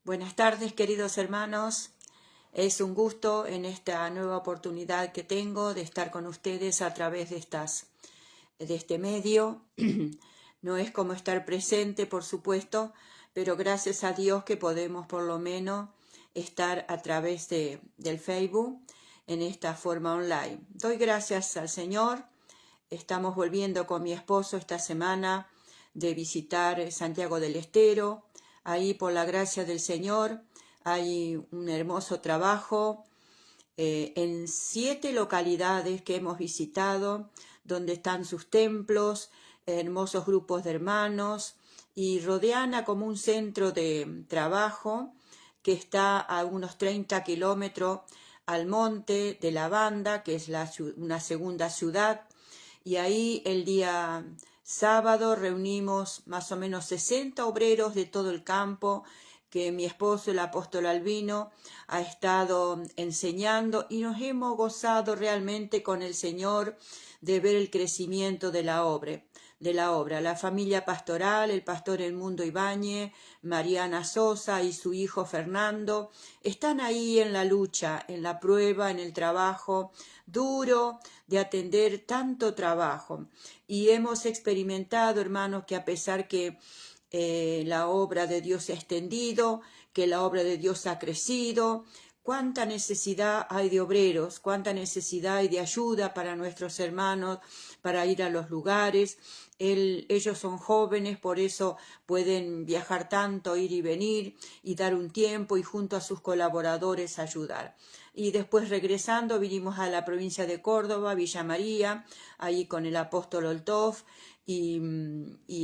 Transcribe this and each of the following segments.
Buenas tardes, queridos hermanos. Es un gusto en esta nueva oportunidad que tengo de estar con ustedes a través de este medio. No es como estar presente, por supuesto, pero gracias a Dios que podemos por lo menos estar a través del Facebook en esta forma online. Doy gracias al Señor. Estamos volviendo con mi esposo esta semana de visitar Santiago del Estero. Ahí, por la gracia del Señor, hay un hermoso trabajo en 7 localidades que hemos visitado, donde están sus templos, hermosos grupos de hermanos, y rodean como un centro de trabajo que está a unos 30 kilómetros al monte de la Banda, que es una segunda ciudad, y ahí el día sábado reunimos más o menos 60 obreros de todo el campo que mi esposo, el apóstol Albino, ha estado enseñando, y nos hemos gozado realmente con el Señor de ver el crecimiento de la obra. La familia pastoral, el pastor Edmundo Ibáñez, Mariana Sosa y su hijo Fernando, están ahí en la lucha, en la prueba, en el trabajo duro de atender tanto trabajo. Y hemos experimentado, hermanos, que a pesar que la obra de Dios se ha extendido, que la obra de Dios ha crecido, cuánta necesidad hay de obreros, cuánta necesidad hay de ayuda para nuestros hermanos, para ir a los lugares. Ellos son jóvenes, por eso pueden viajar tanto, ir y venir, y dar un tiempo y junto a sus colaboradores ayudar. Y después regresando vinimos a la provincia de Córdoba, Villa María, ahí con el apóstol Oltov y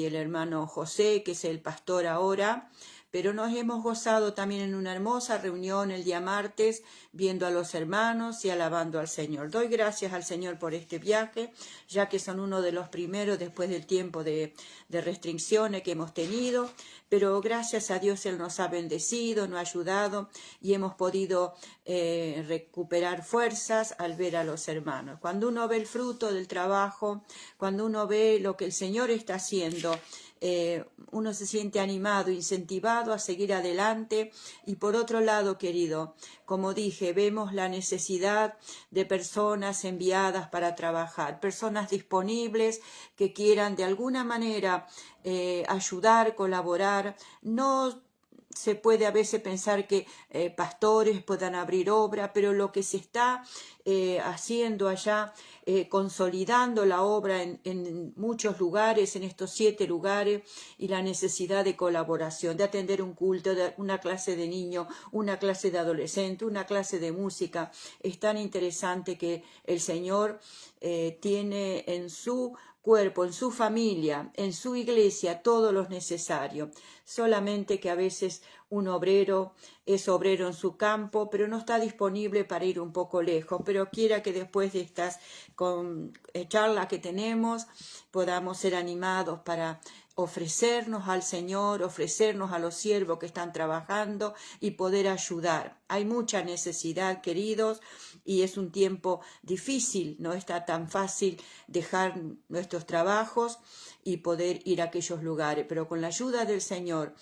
el hermano José, que es el pastor ahora. Pero nos hemos gozado también en una hermosa reunión el día martes, viendo a los hermanos y alabando al Señor. Doy gracias al Señor por este viaje, ya que son uno de los primeros después del tiempo de restricciones que hemos tenido, pero gracias a Dios Él nos ha bendecido, nos ha ayudado y hemos podido recuperar fuerzas al ver a los hermanos. Cuando uno ve el fruto del trabajo, cuando uno ve lo que el Señor está haciendo, uno se siente animado, incentivado a seguir adelante. Y por otro lado, querido, como dije, vemos la necesidad de personas enviadas para trabajar, personas disponibles que quieran de alguna manera ayudar, colaborar. No se puede a veces pensar que pastores puedan abrir obra, pero lo que se está haciendo allá, consolidando la obra en muchos lugares, en estos 7 lugares, y la necesidad de colaboración, de atender un culto, de una clase de niño, una clase de adolescente, una clase de música. Es tan interesante que el Señor tiene en su cuerpo, en su familia, en su iglesia, todo lo necesario. Solamente que a veces un obrero es obrero en su campo, pero no está disponible para ir un poco lejos. Pero quiera que después de estas charlas que tenemos, podamos ser animados para ofrecernos al Señor, ofrecernos a los siervos que están trabajando y poder ayudar. Hay mucha necesidad, queridos, y es un tiempo difícil, no está tan fácil dejar nuestros trabajos y poder ir a aquellos lugares, pero con la ayuda del Señor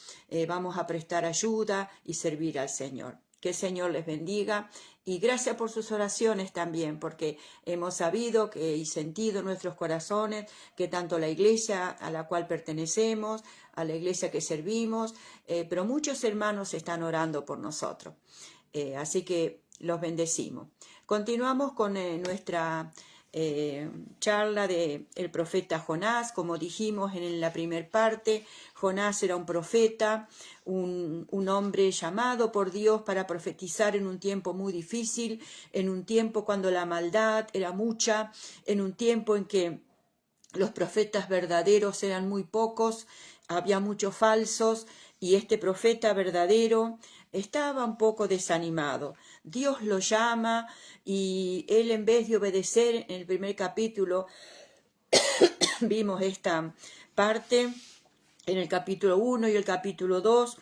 vamos a prestar ayuda y servir al Señor. Que el Señor les bendiga y gracias por sus oraciones también, porque hemos sabido y sentido en nuestros corazones que tanto la iglesia a la cual pertenecemos, a la iglesia que servimos, pero muchos hermanos están orando por nosotros. Así que los bendecimos. Continuamos con nuestra charla del profeta Jonás. Como dijimos en la primera parte, Jonás era un profeta, un hombre llamado por Dios para profetizar en un tiempo muy difícil, en un tiempo cuando la maldad era mucha, en un tiempo en que los profetas verdaderos eran muy pocos, había muchos falsos, y este profeta verdadero estaba un poco desanimado. Dios lo llama y él, en vez de obedecer, en el primer capítulo vimos esta parte. En el capítulo 1 y el capítulo 2,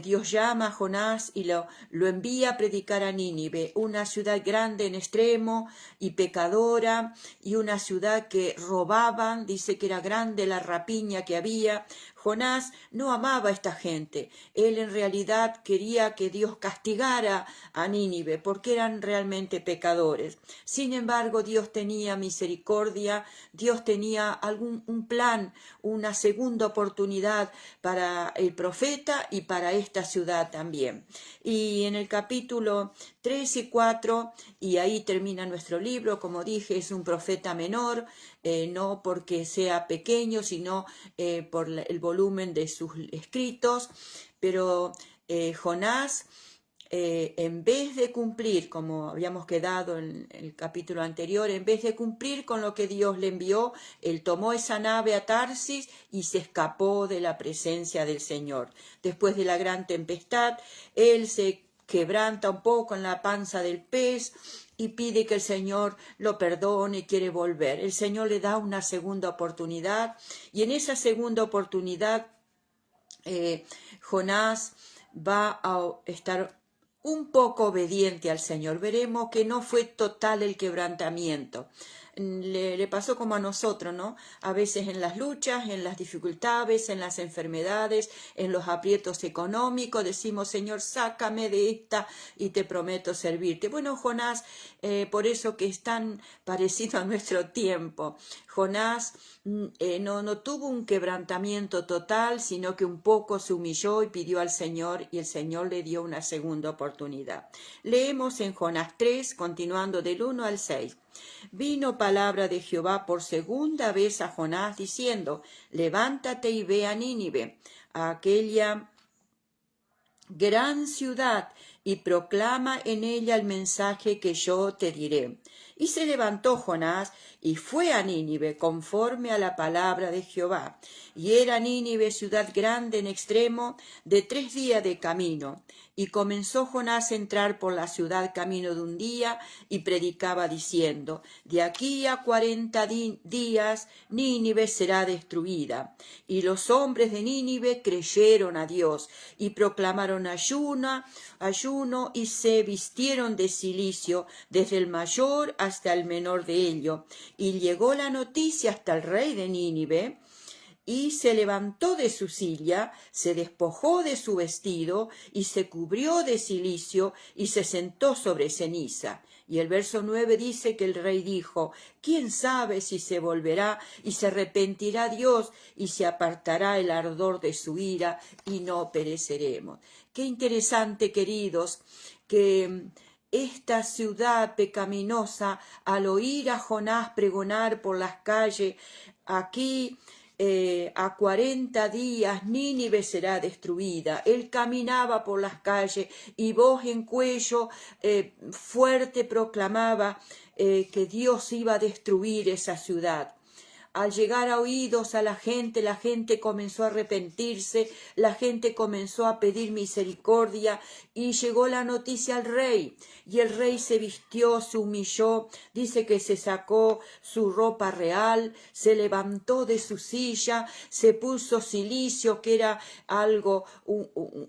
Dios llama a Jonás y lo envía a predicar a Nínive, una ciudad grande en extremo y pecadora, y una ciudad que robaban, dice que era grande la rapiña que había. Jonás no amaba a esta gente. Él en realidad quería que Dios castigara a Nínive porque eran realmente pecadores. Sin embargo, Dios tenía misericordia, Dios tenía un plan, una segunda oportunidad para el profeta y para esta ciudad también. Y en el capítulo 3 y 4, y ahí termina nuestro libro, como dije, es un profeta menor, no porque sea pequeño, sino por el volumen de sus escritos, pero Jonás, en vez de cumplir, como habíamos quedado en el capítulo anterior, en vez de cumplir con lo que Dios le envió, él tomó esa nave a Tarsis y se escapó de la presencia del Señor. Después de la gran tempestad, él se quebranta un poco en la panza del pez y pide que el Señor lo perdone y quiere volver. El Señor le da una segunda oportunidad y en esa segunda oportunidad Jonás va a estar un poco obediente al Señor. Veremos que no fue total el quebrantamiento. Le pasó como a nosotros, ¿no? A veces en las luchas, en las dificultades, en las enfermedades, en los aprietos económicos, decimos, Señor, sácame de esta y te prometo servirte. Bueno, Jonás, por eso que es tan parecido a nuestro tiempo. Jonás no tuvo un quebrantamiento total, sino que un poco se humilló y pidió al Señor y el Señor le dio una segunda oportunidad. Leemos en Jonás 3, continuando del 1 al 6. Vino palabra de Jehová por segunda vez a Jonás diciendo, levántate y ve a Nínive, a aquella gran ciudad, y proclama en ella el mensaje que yo te diré. Y se levantó Jonás y fue a Nínive conforme a la palabra de Jehová. Y era Nínive ciudad grande en extremo, de 3 días de camino. Y comenzó Jonás a entrar por la ciudad camino de un día, y predicaba diciendo, de aquí a 40 días Nínive será destruida. Y los hombres de Nínive creyeron a Dios, y proclamaron ayuno, y se vistieron de cilicio, desde el mayor hasta el menor de ellos. Y llegó la noticia hasta el rey de Nínive, y se levantó de su silla, se despojó de su vestido, y se cubrió de cilicio, y se sentó sobre ceniza. Y el verso 9 dice que el rey dijo, ¿quién sabe si se volverá y se arrepentirá Dios y se apartará el ardor de su ira y no pereceremos? Qué interesante, queridos, que esta ciudad pecaminosa, al oír a Jonás pregonar por las calles, aquí a 40 días Nínive será destruida. Él caminaba por las calles y voz en cuello fuerte proclamaba que Dios iba a destruir esa ciudad. Al llegar a oídos a la gente comenzó a arrepentirse, la gente comenzó a pedir misericordia y llegó la noticia al rey. Y el rey se vistió, se humilló, dice que se sacó su ropa real, se levantó de su silla, se puso cilicio, que era algo,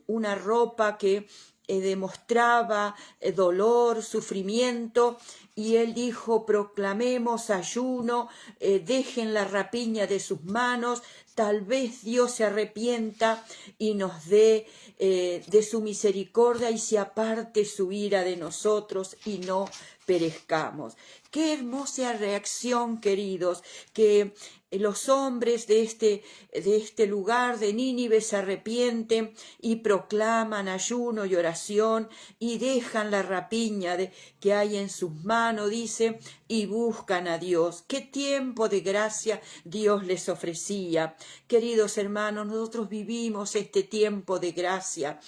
una ropa que demostraba dolor, sufrimiento, y él dijo, proclamemos ayuno, dejen la rapiña de sus manos, tal vez Dios se arrepienta y nos dé de su misericordia y se aparte su ira de nosotros y no perezcamos. Qué hermosa reacción, queridos, que los hombres de este lugar de Nínive se arrepienten y proclaman ayuno y oración y dejan la rapiña que hay en sus manos, dice, y buscan a Dios. Qué tiempo de gracia Dios les ofrecía. Queridos hermanos, nosotros vivimos este tiempo de gracia.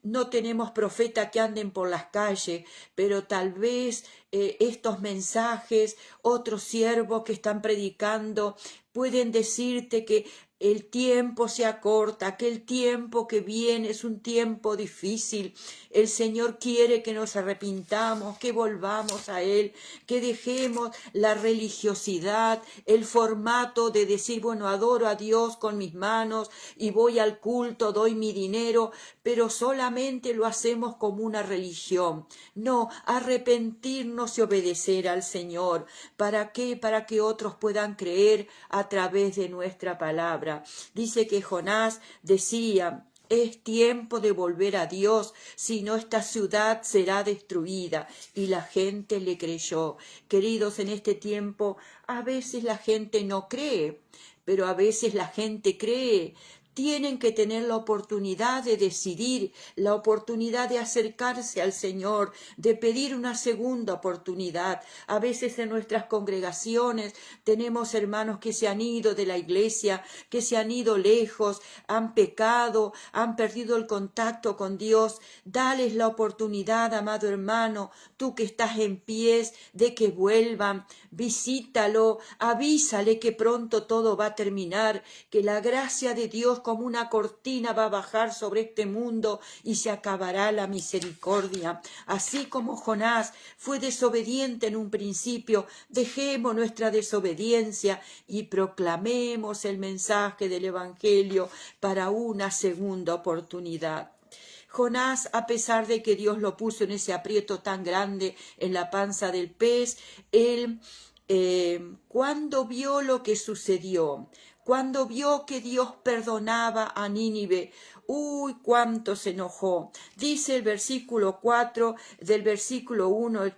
No tenemos profetas que anden por las calles, pero tal vez estos mensajes, otros siervos que están predicando, pueden decirte que el tiempo se acorta, que el tiempo que viene es un tiempo difícil. El Señor quiere que nos arrepintamos, que volvamos a Él, que dejemos la religiosidad, el formato de decir, bueno, adoro a Dios con mis manos y voy al culto, doy mi dinero, pero solamente lo hacemos como una religión. No, arrepentirnos y obedecer al Señor. ¿Para qué? Para que otros puedan creer a través de nuestra palabra. palabra. Dice que Jonás decía: es tiempo de volver a Dios, si no esta ciudad será destruida. Y la gente le creyó. Queridos, en este tiempo a veces la gente no cree, pero a veces la gente cree. Tienen que tener la oportunidad de decidir, la oportunidad de acercarse al Señor, de pedir una segunda oportunidad. A veces en nuestras congregaciones tenemos hermanos que se han ido de la iglesia, que se han ido lejos, han pecado, han perdido el contacto con Dios. Dales la oportunidad, amado hermano, tú que estás en pies, de que vuelvan. Visítalo, avísale que pronto todo va a terminar, que la gracia de Dios como una cortina va a bajar sobre este mundo y se acabará la misericordia. Así como Jonás fue desobediente en un principio, dejemos nuestra desobediencia y proclamemos el mensaje del Evangelio para una segunda oportunidad. Jonás, a pesar de que Dios lo puso en ese aprieto tan grande en la panza del pez, él cuando vio lo que sucedió, cuando vio que Dios perdonaba a Nínive, ¡uy, cuánto se enojó! Dice el versículo 4 del versículo 1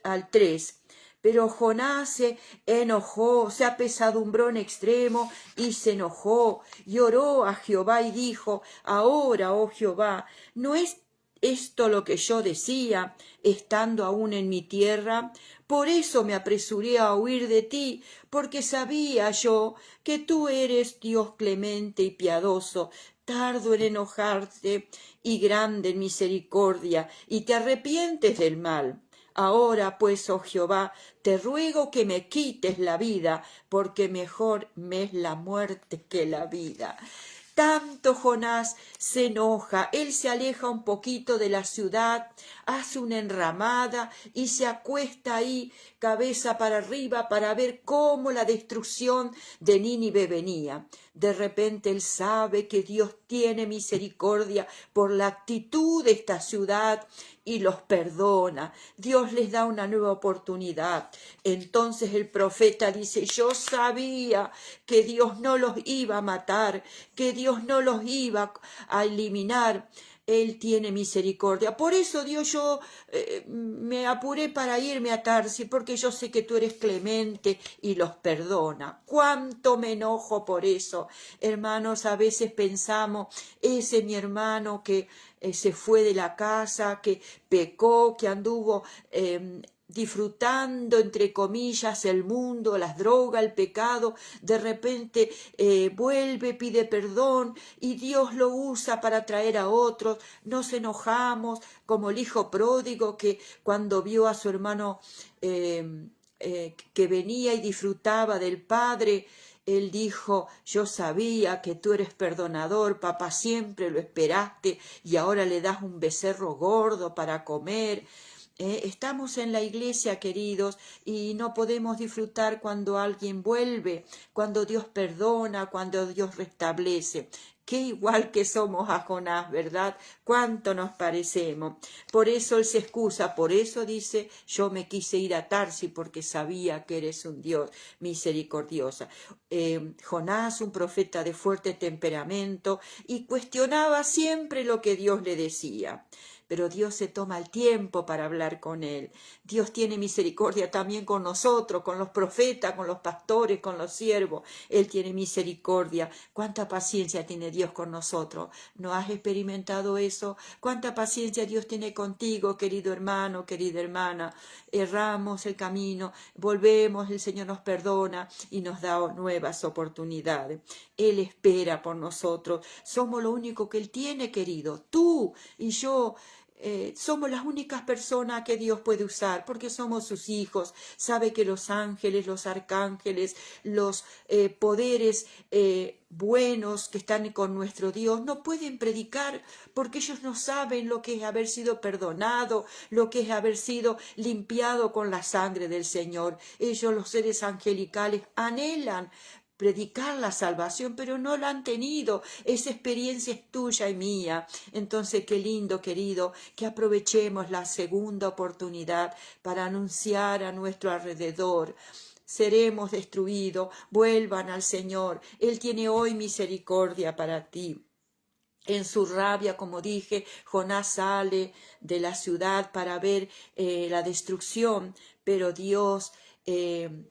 al 3. Pero Jonás se enojó, se apesadumbró en extremo y se enojó, y oró a Jehová y dijo: ahora, oh Jehová, ¿no es esto lo que yo decía, estando aún en mi tierra? Por eso me apresuré a huir de ti, porque sabía yo que tú eres Dios clemente y piadoso, tardo en enojarte y grande en misericordia, y te arrepientes del mal. Ahora pues, oh Jehová, te ruego que me quites la vida, porque mejor me es la muerte que la vida. Tanto Jonás se enoja, él se aleja un poquito de la ciudad, hace una enramada y se acuesta ahí, cabeza para arriba, para ver cómo la destrucción de Nínive venía. De repente él sabe que Dios tiene misericordia por la actitud de esta ciudad y los perdona. Dios les da una nueva oportunidad. Entonces el profeta dice: yo sabía que Dios no los iba a matar, que Dios no los iba a eliminar. Él tiene misericordia. Por eso, Dios, yo me apuré para irme a Tarsis, porque yo sé que tú eres clemente y los perdona. Cuánto me enojo por eso. Hermanos, a veces pensamos: ese mi hermano que se fue de la casa, que pecó, que anduvo disfrutando, entre comillas, el mundo, las drogas, el pecado, de repente vuelve, pide perdón y Dios lo usa para traer a otros. Nos enojamos como el hijo pródigo, que cuando vio a su hermano que venía y disfrutaba del padre, él dijo: yo sabía que tú eres perdonador, papá, siempre lo esperaste y ahora le das un becerro gordo para comer. Estamos en la iglesia, queridos, y no podemos disfrutar cuando alguien vuelve, cuando Dios perdona, cuando Dios restablece. Qué igual que somos a Jonás, ¿verdad? Cuánto nos parecemos. Por eso él se excusa, por eso dice: yo me quise ir a Tarsis porque sabía que eres un Dios misericordioso. Jonás, un profeta de fuerte temperamento, y cuestionaba siempre lo que Dios le decía. Pero Dios se toma el tiempo para hablar con él. Dios tiene misericordia también con nosotros, con los profetas, con los pastores, con los siervos. Él tiene misericordia. ¿Cuánta paciencia tiene Dios con nosotros? ¿No has experimentado eso? ¿Cuánta paciencia Dios tiene contigo, querido hermano, querida hermana? Erramos el camino, volvemos, el Señor nos perdona y nos da nuevas oportunidades. Él espera por nosotros. Somos lo único que Él tiene, querido. Tú y yo somos las únicas personas que Dios puede usar, porque somos sus hijos. Sabe que los ángeles, los arcángeles, los poderes buenos que están con nuestro Dios no pueden predicar, porque ellos no saben lo que es haber sido perdonado, lo que es haber sido limpiado con la sangre del Señor. Ellos, los seres angelicales, anhelan predicar la salvación, pero no la han tenido. Esa experiencia es tuya y mía. Entonces, qué lindo, querido, que aprovechemos la segunda oportunidad para anunciar a nuestro alrededor seremos destruidos. Vuelvan al Señor. Él tiene hoy misericordia para ti. En su rabia, como dije, Jonás sale de la ciudad para ver la destrucción, pero Dios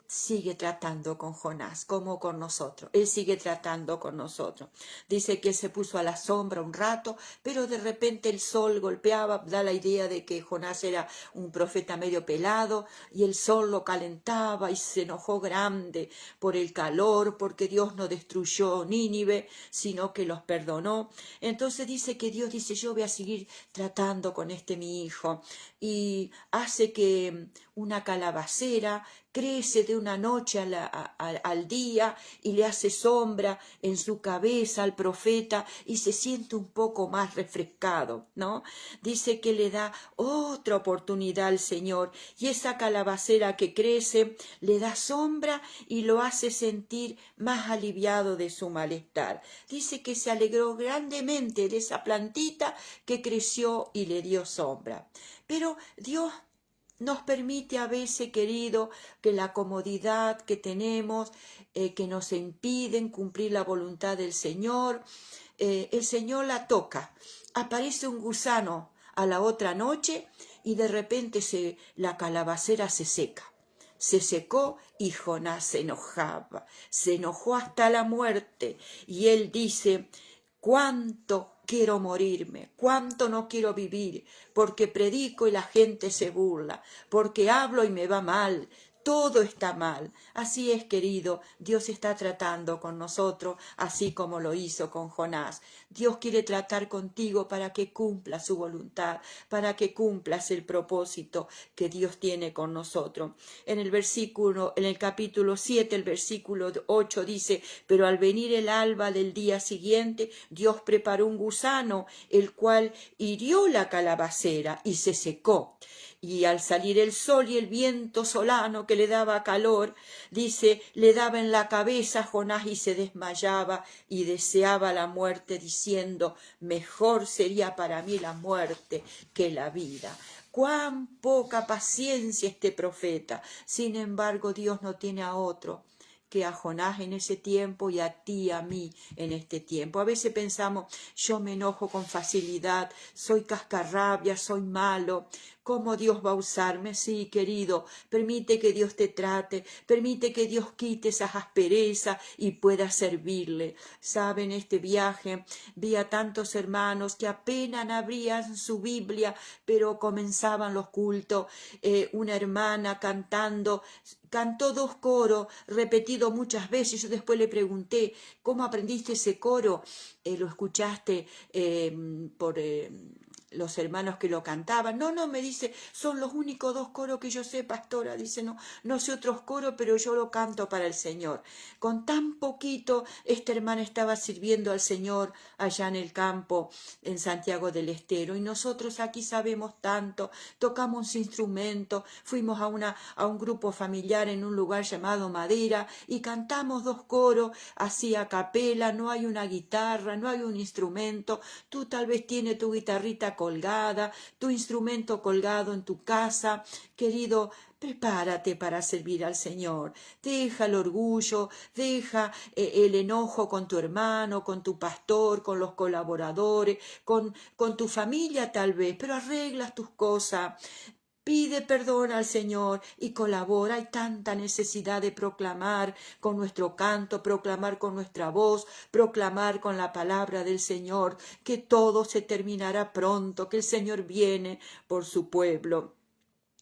sigue tratando con Jonás, como con nosotros. Él sigue tratando con nosotros. Dice que él se puso a la sombra un rato, pero de repente el sol golpeaba, da la idea de que Jonás era un profeta medio pelado, y el sol lo calentaba y se enojó grande por el calor, porque Dios no destruyó Nínive, sino que los perdonó. Entonces dice que Dios dice, yo voy a seguir tratando con mi hijo, y hace que una calabacera crece de una noche al día y le hace sombra en su cabeza al profeta y se siente un poco más refrescado, ¿no? Dice que le da otra oportunidad al Señor, y esa calabacera que crece le da sombra y lo hace sentir más aliviado de su malestar. Dice que se alegró grandemente de esa plantita que creció y le dio sombra. Pero Dios nos permite a veces, querido, que la comodidad que tenemos, que nos impiden cumplir la voluntad del Señor, el Señor la toca. Aparece un gusano a la otra noche y de repente la calabacera se seca. Se secó y Jonás se enojó hasta la muerte, y él dice, cuánto quiero morirme, cuánto no quiero vivir, porque predico y la gente se burla, porque hablo y me va mal, todo está mal. Así es, querido, Dios está tratando con nosotros, así como lo hizo con Jonás. Dios quiere tratar contigo para que cumplas su voluntad, para que cumplas el propósito que Dios tiene con nosotros. En el capítulo 7, el versículo 8 dice, pero al venir el alba del día siguiente, Dios preparó un gusano, el cual hirió la calabacera y se secó. Y al salir el sol y el viento solano que le daba calor, dice, le daba en la cabeza a Jonás y se desmayaba y deseaba la muerte, diciendo, mejor sería para mí la muerte que la vida. Cuán poca paciencia este profeta. Sin embargo, Dios no tiene a otro que a Jonás en ese tiempo y a ti y a mí en este tiempo. A veces pensamos, yo me enojo con facilidad, soy cascarrabia, soy malo. ¿Cómo Dios va a usarme? Sí, querido, permite que Dios te trate, permite que Dios quite esas asperezas y puedas servirle. Saben, este viaje vi a tantos hermanos que apenas abrían su Biblia, pero comenzaban los cultos. Una hermana cantó 2 coros, repetido muchas veces. Yo después le pregunté, ¿cómo aprendiste ese coro? ¿Lo escuchaste por los hermanos que lo cantaban? No, me dice, son los únicos 2 coros que yo sé, pastora. Dice, no sé otros coros, pero yo lo canto para el Señor. Con tan poquito, esta hermana estaba sirviendo al Señor allá en el campo, en Santiago del Estero, y nosotros aquí sabemos tanto, tocamos instrumentos, fuimos a un grupo familiar en un lugar llamado Madera y cantamos 2 coros así a capela. No hay una guitarra, no hay un instrumento. Tú tal vez tienes tu guitarrita colgada, tu instrumento colgado en tu casa. Querido, prepárate para servir al Señor. Deja el orgullo, deja el enojo con tu hermano, con tu pastor, con los colaboradores, con tu familia tal vez, pero arreglas tus cosas. Pide perdón al Señor y colabora. Hay tanta necesidad de proclamar con nuestro canto, proclamar con nuestra voz, proclamar con la palabra del Señor, que todo se terminará pronto, que el Señor viene por su pueblo.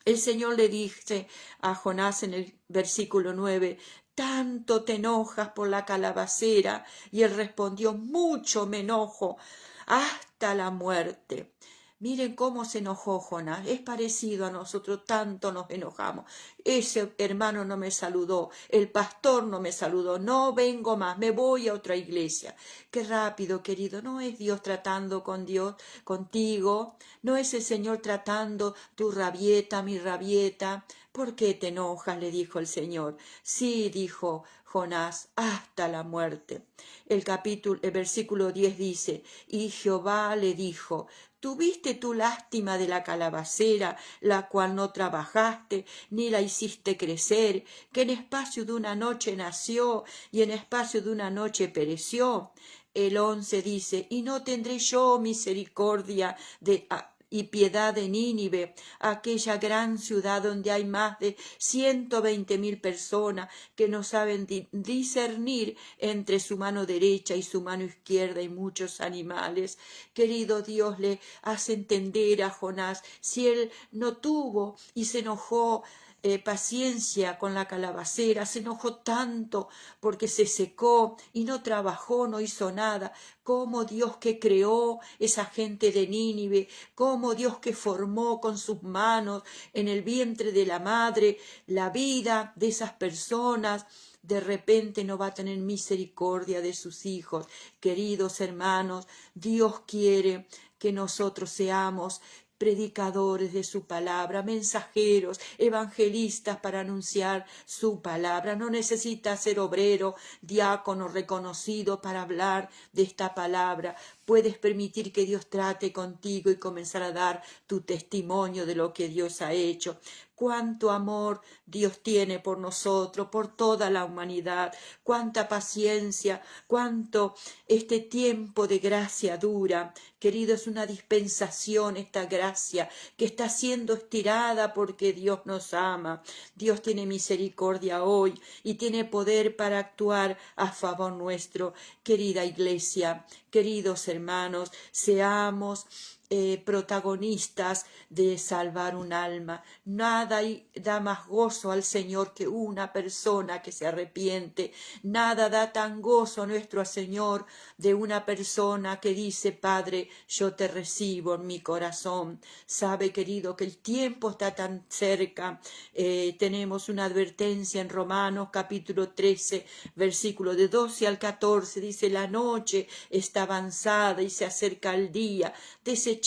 El Señor le dice a Jonás en el versículo 9, tanto te enojas por la calabacera, y él respondió, mucho me enojo, hasta la muerte. Miren cómo se enojó Jonás, es parecido a nosotros, tanto nos enojamos. Ese hermano no me saludó, el pastor no me saludó, no vengo más, me voy a otra iglesia. Qué rápido, querido, no es Dios tratando con Dios, contigo, no es el Señor tratando tu rabieta, mi rabieta. ¿Por qué te enojas?, le dijo el Señor. Sí, dijo Jonás, hasta la muerte. El versículo 10 dice, y Jehová le dijo, ¿Tuviste tu lástima de la calabacera, la cual no trabajaste, ni la hiciste crecer, que en espacio de una noche nació y en espacio de una noche pereció? El 11 dice, y no tendré yo misericordia y piedad de Nínive, aquella gran ciudad donde hay más de 120.000 personas que no saben discernir entre su mano derecha y su mano izquierda y muchos animales. Querido Dios, le hace entender a Jonás, si él no tuvo y se enojó, paciencia con la calabacera, se enojó tanto porque se secó y no trabajó, no hizo nada, como Dios que creó esa gente de Nínive, como Dios que formó con sus manos en el vientre de la madre la vida de esas personas, de repente no va a tener misericordia de sus hijos. Queridos hermanos, Dios quiere que nosotros seamos predicadores de su palabra, mensajeros, evangelistas para anunciar su palabra. No necesita ser obrero, diácono reconocido para hablar de esta palabra. Puedes permitir que Dios trate contigo y comenzar a dar tu testimonio de lo que Dios ha hecho. Cuánto amor Dios tiene por nosotros, por toda la humanidad, cuánta paciencia, cuánto este tiempo de gracia dura. Querido, es una dispensación esta gracia que está siendo estirada porque Dios nos ama. Dios tiene misericordia hoy y tiene poder para actuar a favor nuestro. Querida iglesia, queridos hermanos, seamos protagonistas de salvar un alma. Nada da más gozo al Señor que una persona que se arrepiente. Nada da tan gozo a nuestro Señor de una persona que dice, Padre, yo te recibo en mi corazón. Sabe, querido, que el tiempo está tan cerca. Tenemos una advertencia en Romanos capítulo 13, versículo de 12 al 14. Dice, la noche está avanzada y se acerca el día. Desechemos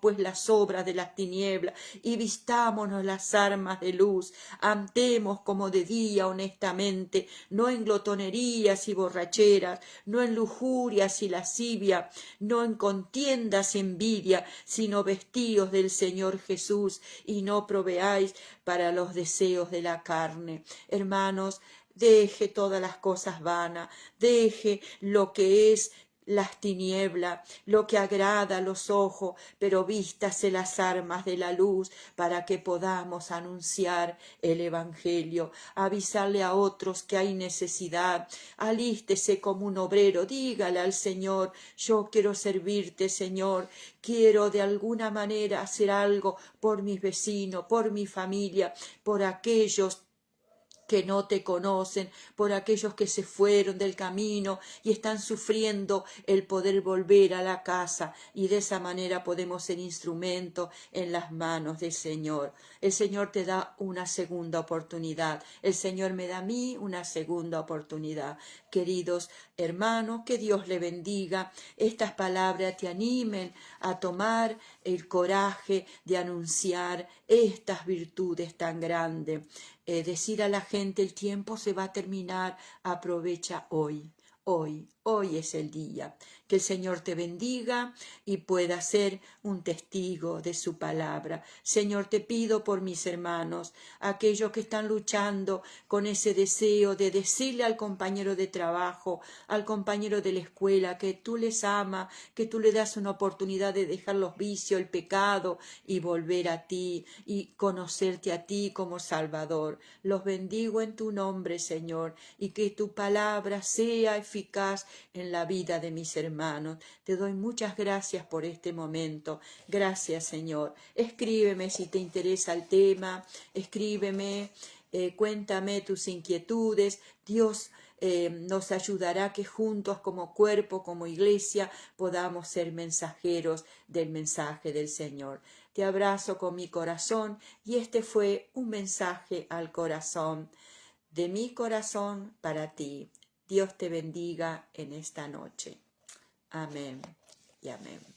pues las obras de las tinieblas y vistámonos las armas de luz. Andemos como de día honestamente, no en glotonerías y borracheras, no en lujurias y lascivia, no en contiendas y envidia, sino vestíos del Señor Jesús y no proveáis para los deseos de la carne. Hermanos, deje todas las cosas vanas, deje lo que es las tinieblas, lo que agrada a los ojos, pero vístase las armas de la luz para que podamos anunciar el Evangelio, avisarle a otros que hay necesidad. Alístese como un obrero, dígale al Señor, yo quiero servirte, Señor, quiero de alguna manera hacer algo por mis vecinos, por mi familia, por aquellos que no te conocen, por aquellos que se fueron del camino y están sufriendo el poder volver a la casa, y de esa manera podemos ser instrumento en las manos del Señor. El Señor te da una segunda oportunidad, el Señor me da a mí una segunda oportunidad. Queridos hermanos, que Dios le bendiga, estas palabras te animen a tomar el coraje de anunciar estas virtudes tan grandes. Decir a la gente, el tiempo se va a terminar, aprovecha hoy. Hoy es el día. Que el Señor te bendiga y pueda ser un testigo de su palabra. Señor, te pido por mis hermanos, aquellos que están luchando con ese deseo de decirle al compañero de trabajo, al compañero de la escuela, que tú les amas, que tú le das una oportunidad de dejar los vicios, el pecado y volver a ti y conocerte a ti como Salvador. Los bendigo en tu nombre, Señor, y que tu palabra sea eficaz en la vida de mis hermanos. Te doy muchas gracias por este momento. Gracias, Señor. Escríbeme si te interesa el tema, escríbeme, cuéntame tus inquietudes. Dios nos ayudará que juntos como cuerpo, como iglesia, podamos ser mensajeros del mensaje del Señor. Te abrazo con mi corazón y este fue un mensaje al corazón, de mi corazón para ti. Dios te bendiga en esta noche. Amén y amén.